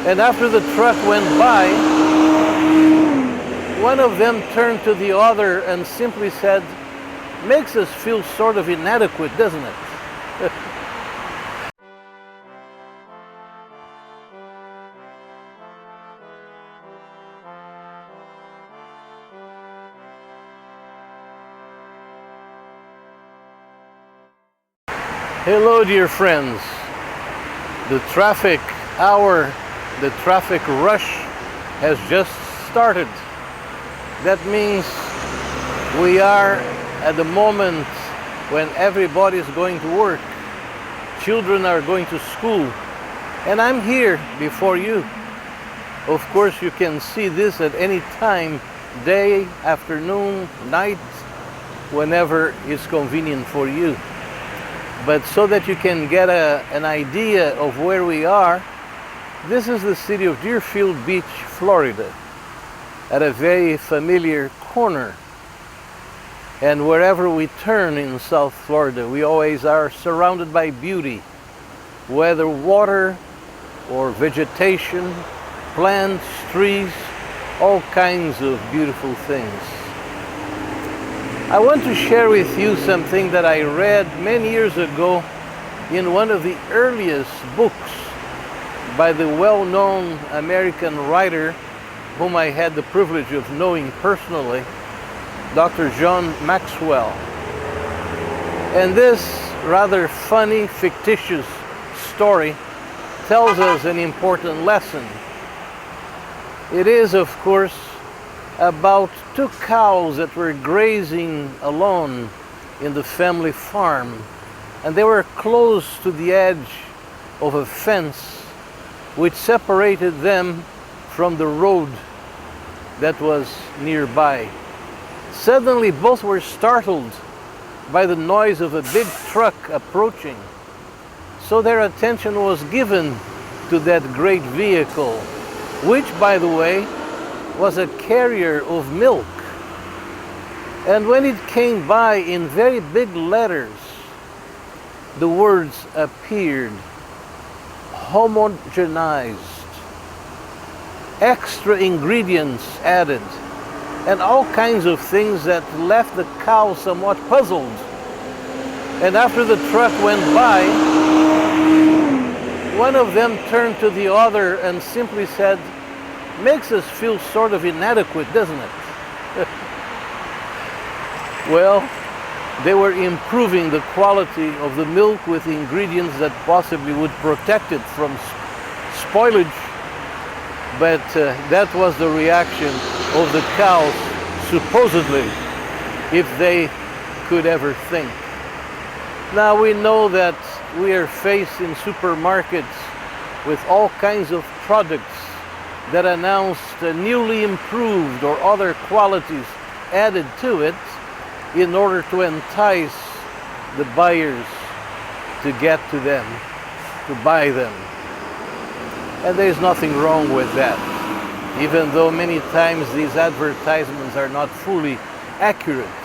And after the truck went by, one of them turned to the other and simply said, "Makes us feel sort of inadequate, doesn't it?" Hello, dear friends. The traffic hour, the traffic rush has just started. That means we are at the moment when everybody is going to work. Children are going to school. And I'm here before you. Of course, you can see this at any time, day, afternoon, night, whenever it's convenient for you. But so that you can get an idea of where we are, this is the city of Deerfield Beach, Florida, at a very familiar corner. And wherever we turn in South Florida, we always are surrounded by beauty, whether water or vegetation, plants, trees, all kinds of beautiful things. I want to share with you something that I read many years ago in one of the earliest books by the well-known American writer whom I had the privilege of knowing personally, Dr. John Maxwell. And this rather funny, fictitious story tells us an important lesson. It is, of course, about two cows that were grazing alone in the family farm, and they were close to the edge of a fence which separated them from the road that was nearby. Suddenly both were startled by the noise of a big truck approaching, so their attention was given to that great vehicle, which, by the way, was a carrier of milk. And when it came by in very big letters, the words appeared: homogenized, extra ingredients added, and all kinds of things that left the cow somewhat puzzled. And after the truck went by, one of them turned to the other and simply said, "Makes us feel sort of inadequate, doesn't it?" Well, they were improving the quality of the milk with ingredients that possibly would protect it from spoilage, but that was the reaction of the cows, supposedly, if they could ever think. Now we know that we are faced in supermarkets with all kinds of products that announced newly improved or other qualities added to it in order to entice the buyers to get to them, to buy them. And there's nothing wrong with that, even though many times these advertisements are not fully accurate.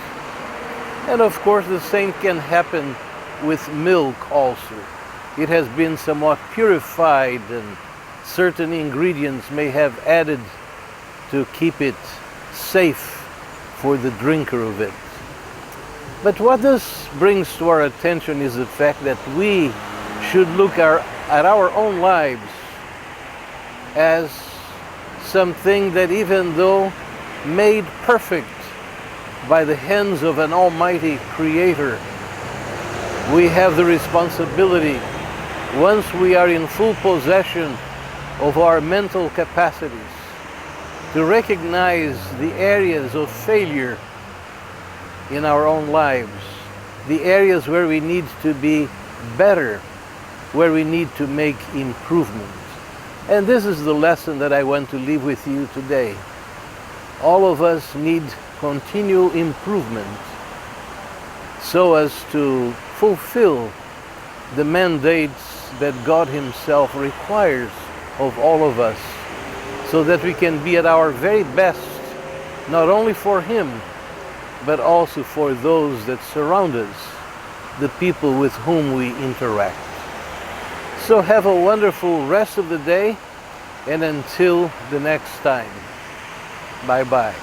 And of course the same can happen with milk also. It has been somewhat purified, and certain ingredients may have added to keep it safe for the drinker of it. But what this brings to our attention is the fact that we should look at our own lives as something that, even though made perfect by the hands of an almighty creator, we have the responsibility, once we are in full possession of our mental capacities, to recognize the areas of failure in our own lives, the areas where we need to be better, where we need to make improvements. And this is the lesson that I want to leave with you today. All of us need continual improvement so as to fulfill the mandates that God Himself requires of all of us, so that we can be at our very best, not only for Him, but also for those that surround us, the people with whom we interact. So have a wonderful rest of the day, and until the next time, bye bye.